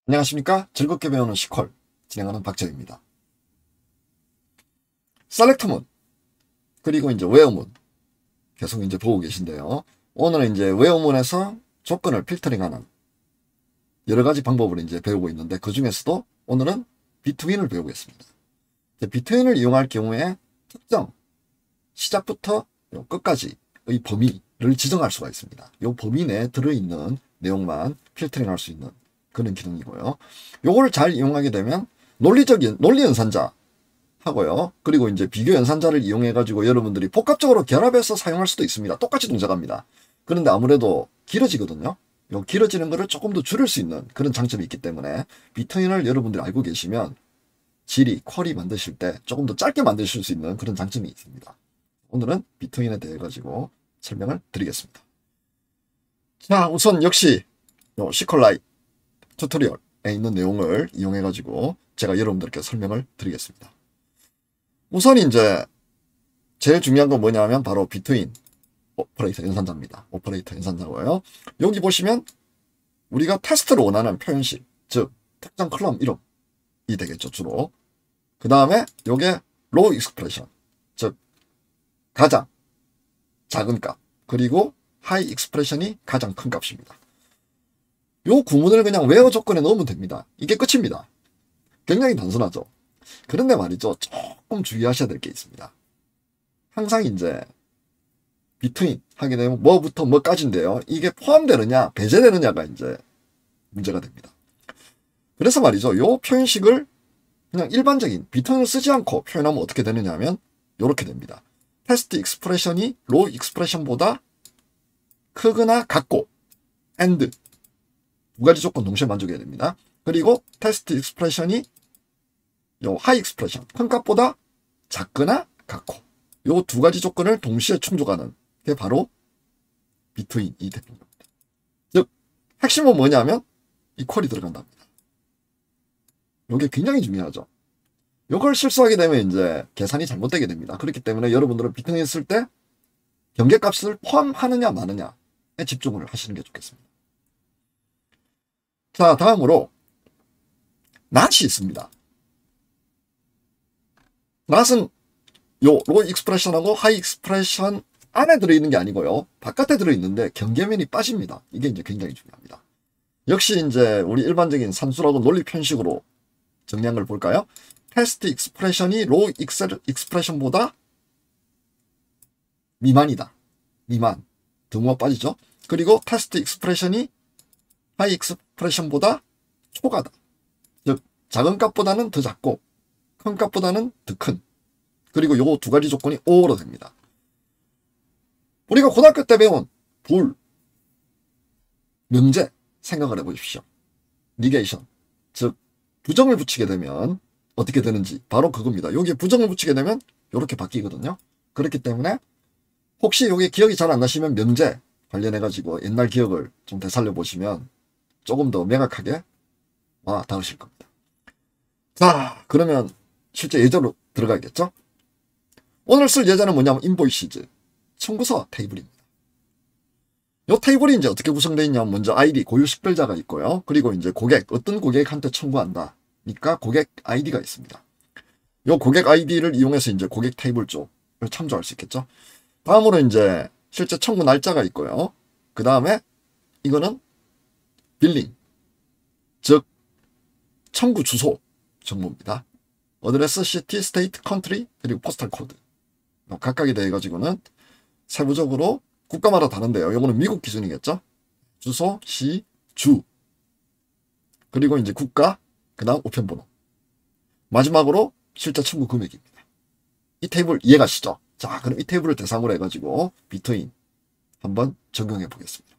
안녕하십니까? 즐겁게 배우는 시퀄 진행하는 박재입니다. 셀렉트문 그리고 이제 웨어문 계속 이제 보고 계신데요. 오늘은 이제 웨어문에서 조건을 필터링하는 여러 가지 방법을 이제 배우고 있는데 그 중에서도 오늘은 비트윈을 배우겠습니다. 비트윈을 이용할 경우에 특정 시작부터 끝까지의 범위를 지정할 수가 있습니다. 이 범위 내에 들어있는 내용만 필터링할 수 있는 그런 기능이고요. 요거를 잘 이용하게 되면 논리 연산자 하고요. 그리고 이제 비교 연산자를 이용해 가지고 여러분들이 복합적으로 결합해서 사용할 수도 있습니다. 똑같이 동작합니다. 그런데 아무래도 길어지거든요. 요 길어지는 거를 조금 더 줄일 수 있는 그런 장점이 있기 때문에 비트윈을 여러분들이 알고 계시면 질이 쿼리 만드실 때 조금 더 짧게 만드실 수 있는 그런 장점이 있습니다. 오늘은 비트윈에 대해 가지고 설명을 드리겠습니다. 자, 우선 역시 요 시컬라이 튜토리얼에 있는 내용을 이용해 가지고 제가 여러분들께 설명을 드리겠습니다. 우선 이제 제일 중요한 건 뭐냐면 바로 비트윈 오퍼레이터 연산자입니다. 오퍼레이터 연산자고요. 여기 보시면 우리가 테스트로 원하는 표현식, 즉 특정 컬럼 이름이 되겠죠, 주로. 그 다음에 요게 로우 익스프레션, 즉 가장 작은 값, 그리고 하이 익스프레션이 가장 큰 값입니다. 요 구문을 그냥 외어 조건에 넣으면 됩니다. 이게 끝입니다. 굉장히 단순하죠. 그런데 말이죠, 조금 주의하셔야 될 게 있습니다. 항상 이제 비트윈 하게 되면 뭐부터 뭐까지인데요. 이게 포함되느냐 배제되느냐가 이제 문제가 됩니다. 그래서 말이죠, 요 표현식을 그냥 일반적인 비트윈을 쓰지 않고 표현하면 어떻게 되느냐 하면 요렇게 됩니다. 테스트 익스프레션이 로우 익스프레션보다 크거나 같고 and 두 가지 조건 동시에 만족해야 됩니다. 그리고 테스트 익스프레션이 요 하이 익스프레션 큰 값보다 작거나 같고 요 두 가지 조건을 동시에 충족하는 게 바로 비트윈이 되는 겁니다. 즉 핵심은 뭐냐면 이퀄이 들어간답니다. 요게 굉장히 중요하죠. 요걸 실수하게 되면 이제 계산이 잘못되게 됩니다. 그렇기 때문에 여러분들은 비트윈 쓸 때 경계값을 포함하느냐 마느냐에 집중을 하시는 게 좋겠습니다. 자, 다음으로 낫이 있습니다. 낫은 요 로우 익스프레션하고 하이 익스프레션 안에 들어있는 게 아니고요. 바깥에 들어있는데 경계면이 빠집니다. 이게 이제 굉장히 중요합니다. 역시 이제 우리 일반적인 산수라고 논리 편식으로 정리한 걸 볼까요? 테스트 익스프레션이 로우 익스프레션보다 미만이다. 미만. 등호가 빠지죠. 그리고 테스트 익스프레션이 하이 익스프레션보다 초과다. 즉 작은 값보다는 더 작고 큰 값보다는 더 큰. 그리고 요 두 가지 조건이 OR로 됩니다. 우리가 고등학교 때 배운 불, 명제 생각을 해보십시오. 니게이션, 즉 부정을 붙이게 되면 어떻게 되는지 바로 그겁니다. 여기에 부정을 붙이게 되면 이렇게 바뀌거든요. 그렇기 때문에 혹시 여기 기억이 잘 안 나시면 명제 관련해가지고 옛날 기억을 좀 되살려 보시면 조금 더 명확하게 와 닿으실 겁니다. 자, 그러면 실제 예제로 들어가겠죠? 오늘 쓸 예제는 뭐냐면 인보이시즈, 청구서 테이블입니다. 이 테이블이 이제 어떻게 구성되어 있냐면 먼저 아이디 고유 식별자가 있고요. 그리고 이제 고객, 어떤 고객한테 청구한다. 그러니까 고객 아이디가 있습니다. 이 고객 아이디를 이용해서 이제 고객 테이블 쪽을 참조할 수 있겠죠. 다음으로 이제 실제 청구 날짜가 있고요. 그 다음에 이거는 빌링, 즉 청구 주소 정보입니다. 어드레스, 시티, 스테이트, 컨트리, 그리고 포스탈 코드. 각각에 대해 가지고는 세부적으로 국가마다 다른데요. 이거는 미국 기준이겠죠. 주소, 시, 주. 그리고 이제 국가, 그 다음 우편번호. 마지막으로 실제 청구 금액입니다. 이 테이블 이해가시죠? 자, 그럼 이 테이블을 대상으로 해가지고 비트윈 한번 적용해 보겠습니다.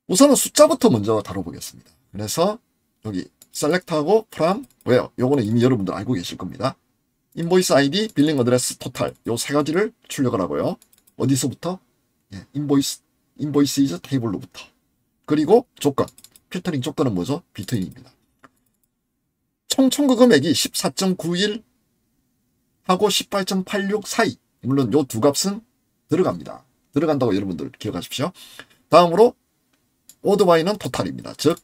우선은 숫자부터 먼저 다뤄보겠습니다. 그래서 여기 셀렉트하고 from where 요거는 이미 여러분들 알고 계실 겁니다. 인보이스 아이디, 빌링 어드레스, 토탈 요 세 가지를 출력을 하고요. 어디서부터? 예, 인보이스 테이블로부터. 그리고 조건, 필터링 조건은 뭐죠? 비트윈입니다. 총 청구 금액이 14.91 하고 18.86 사이. 물론 요 두 값은 들어갑니다. 들어간다고 여러분들 기억하십시오. 다음으로 오드 바이는 토탈입니다. 즉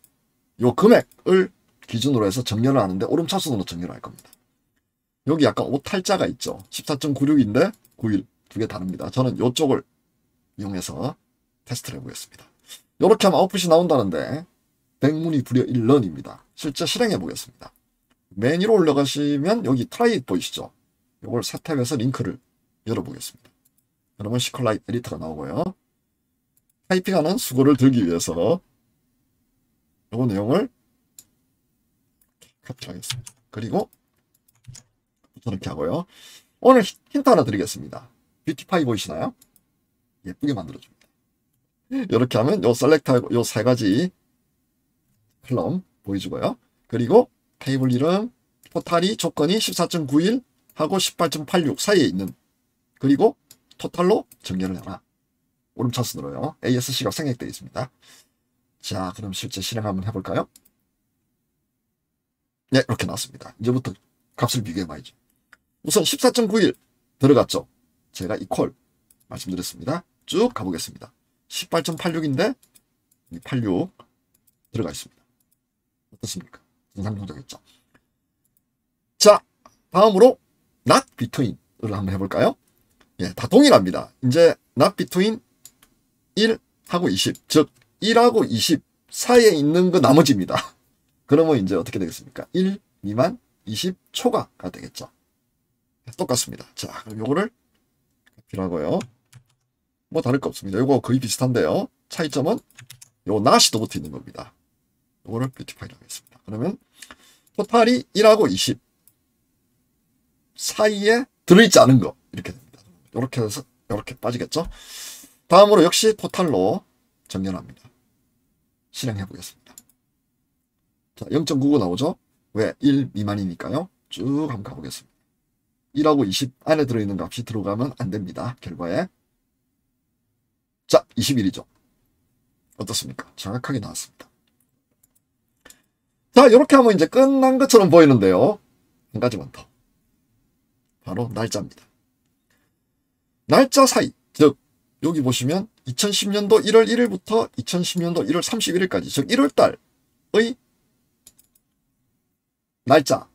요 금액을 기준으로 해서 정렬을 하는데 오름차순으로 정렬을 할 겁니다. 여기 약간 오탈자가 있죠. 14.96인데 9일 두 개 다릅니다. 저는 이쪽을 이용해서 테스트를 해보겠습니다. 이렇게 하면 아웃풋이 나온다는데 백문이 불여 일런입니다. 실제 실행해 보겠습니다. 맨 위로 올라가시면 여기 트라이 보이시죠? 이걸 새 탭에서 링크를 열어보겠습니다. 그러면 시컬라이트 에디터가 나오고요. 타이핑하는 수고를 들기 위해서 이 내용을 카피하겠습니다. 그리고 저렇게 하고요. 오늘 힌트 하나 드리겠습니다. 뷰티파이 보이시나요? 예쁘게 만들어줍니다. 이렇게 하면 요 셀렉트하고 요 세 가지 컬럼 보여주고요. 그리고 테이블 이름, 토탈이 조건이 14.91 하고 18.86 사이에 있는, 그리고 토탈로 정렬을 해라. 오름차순으로요. ASC가 생략되어 있습니다. 자, 그럼 실제 실행 한번 해볼까요? 네, 이렇게 나왔습니다. 이제부터 값을 비교해봐야죠. 우선 14.91 들어갔죠. 제가 이퀄 말씀드렸습니다. 쭉 가보겠습니다. 18.86인데 86 들어가 있습니다. 어떻습니까? 정상동작했죠. 자, 다음으로 not between을 한번 해볼까요? 예, 다 동일합니다. 이제 not between 1하고 20, 즉 1하고 20 사이에 있는 그 나머지입니다. 그러면 이제 어떻게 되겠습니까? 1 미만 20 초과가 되겠죠. 똑같습니다. 자, 그럼 요거를 필요하고요. 뭐 다를 거 없습니다. 요거 거의 비슷한데요. 차이점은 요 not이도 붙어 있는 겁니다. 요거를 뷰티파이라고 하겠습니다. 그러면 토탈이 1하고 20 사이에 들어있지 않은 거 이렇게 됩니다. 이렇게 해서 이렇게 빠지겠죠. 다음으로 역시 토탈로 정렬합니다. 실행해 보겠습니다. 자, 0.99 나오죠. 왜? 1 미만이니까요. 쭉 한번 가보겠습니다. 1하고 20 안에 들어있는 값이 들어가면 안 됩니다. 결과에. 자, 21이죠. 어떻습니까? 정확하게 나왔습니다. 자, 이렇게 하면 이제 끝난 것처럼 보이는데요. 한 가지만 더. 바로 날짜입니다. 날짜 사이, 즉 여기 보시면 2010년도 1월 1일부터 2010년도 1월 31일까지, 즉 1월달의 날짜만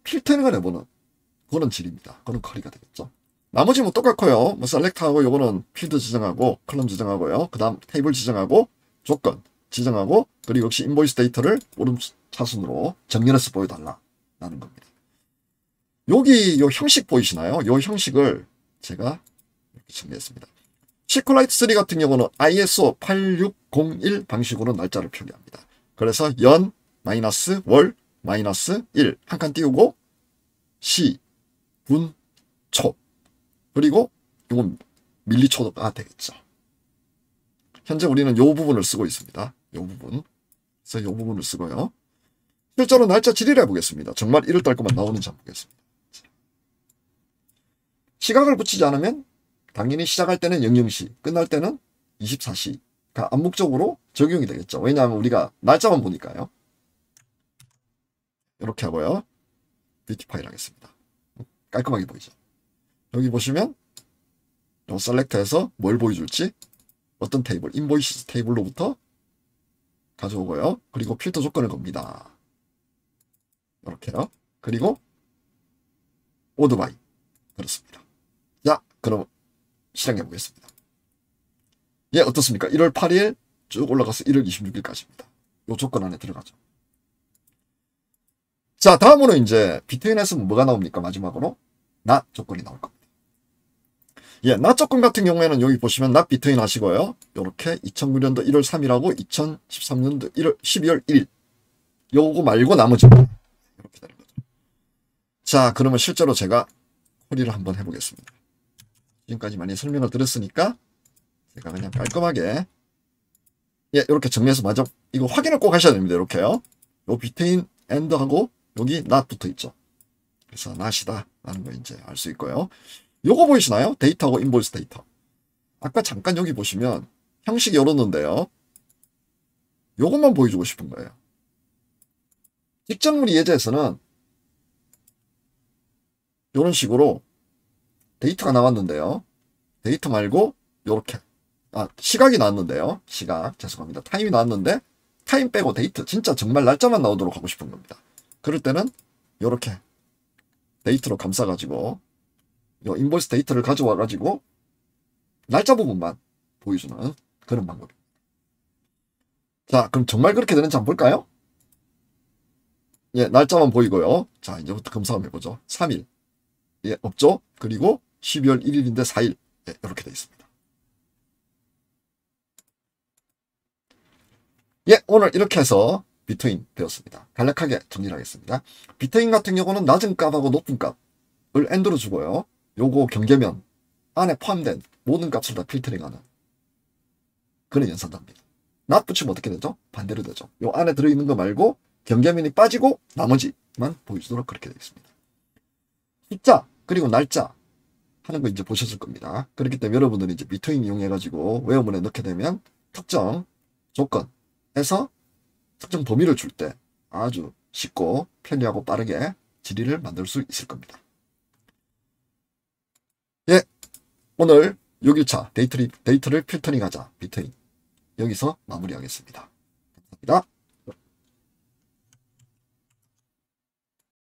필터링을 해보는 그런 질입니다. 그런 커리가 되겠죠. 나머지 뭐 똑같고요. 뭐 셀렉트하고 요거는 필드 지정하고 컬럼 지정하고요. 그 다음 테이블 지정하고 조건 지정하고, 그리고 역시 인보이스 데이터를 오름차순으로 정렬해서 보여달라는 겁니다. 여기 요 형식 보이시나요? 요 형식을 제가 이렇게 정리했습니다. 시컬라이트 3 같은 경우는 ISO 8601 방식으로 날짜를 표기합니다. 그래서 연, 마이너스, 월, 마이너스 1 한 칸 띄우고 시, 분, 초, 그리고 이건 밀리초가 되겠죠. 현재 우리는 요 부분을 쓰고 있습니다. 요 부분. 그래서 요 부분을 쓰고요. 실제로 날짜 질의를 해보겠습니다. 정말 1월달 것만 나오는지 한번 보겠습니다. 시각을 붙이지 않으면 당연히 시작할 때는 00시, 끝날 때는 24시가 암묵적으로 적용이 되겠죠. 왜냐하면 우리가 날짜만 보니까요. 이렇게 하고요. 뷰티파일 하겠습니다. 깔끔하게 보이죠. 여기 보시면 요 셀렉트해서 뭘 보여줄지, 어떤 테이블, 인보이스 테이블로부터 가져오고요. 그리고 필터 조건을 겁니다. 이렇게요. 그리고 오드바이 그렇습니다. 자, 그럼 실행해 보겠습니다. 예, 어떻습니까? 1월 8일 쭉 올라가서 1월 26일까지입니다. 요 조건 안에 들어가죠. 자, 다음으로 이제 비트윈에서 뭐가 나옵니까? 마지막으로 not 조건이 나올 겁니다. 예, not 조건 같은 경우에는 여기 보시면 not between 하시고요. 요렇게 2009년도 1월 3일하고 2013년도 12월 1일 요거 말고 나머지 이렇게 되는 거죠. 자, 그러면 실제로 제가 쿼리를 한번 해보겠습니다. 지금까지 많이 설명을 드렸으니까 제가 그냥 깔끔하게 예, 이렇게 정리해서 마저 이거 확인을 꼭 하셔야 됩니다. 이렇게요. 요 between and하고 여기 not 붙어 있죠. 그래서 not이다 라는 거 이제 알 수 있고요. 요거 보이시나요? 데이터하고 인보이스 데이터. 아까 잠깐 여기 보시면 형식이 열었는데요. 요것만 보여주고 싶은 거예요. 직전무리 예제에서는 이런 식으로 데이터가 나왔는데요. 데이터 말고 요렇게 시각이 나왔는데요. 시각 죄송합니다. 타임이 나왔는데 타임 빼고 데이트, 진짜 정말 날짜만 나오도록 하고 싶은 겁니다. 그럴 때는 요렇게 데이트로 감싸가지고 요 인보이스 데이터를 가져와가지고 날짜 부분만 보여주는 그런 방법입니다. 자, 그럼 정말 그렇게 되는지 한번 볼까요? 예, 날짜만 보이고요. 자, 이제부터 검사 한번 해보죠. 3일. 예, 없죠? 그리고 12월 1일인데 4일. 예, 이렇게 되어 있습니다. 예, 오늘 이렇게 해서 비트인 배웠습니다. 간략하게 정리를 하겠습니다. 비트인 같은 경우는 낮은 값하고 높은 값을 엔드로 주고요. 요거 경계면 안에 포함된 모든 값을 다 필터링하는 그런 연산답니다. 낫 붙이면 어떻게 되죠? 반대로 되죠. 요 안에 들어있는 거 말고 경계면이 빠지고 나머지만 보여주도록 그렇게 되어 있습니다. 숫자 그리고 날짜 하는 거 이제 보셨을 겁니다. 그렇기 때문에 여러분들이 이제 비트인 이용해가지고 외어문에 넣게 되면 특정 조건에서 특정 범위를 줄 때 아주 쉽고 편리하고 빠르게 질의를 만들 수 있을 겁니다. 예, 오늘 6일차 데이터를 필터링하자 비트인 여기서 마무리하겠습니다. 감사합니다.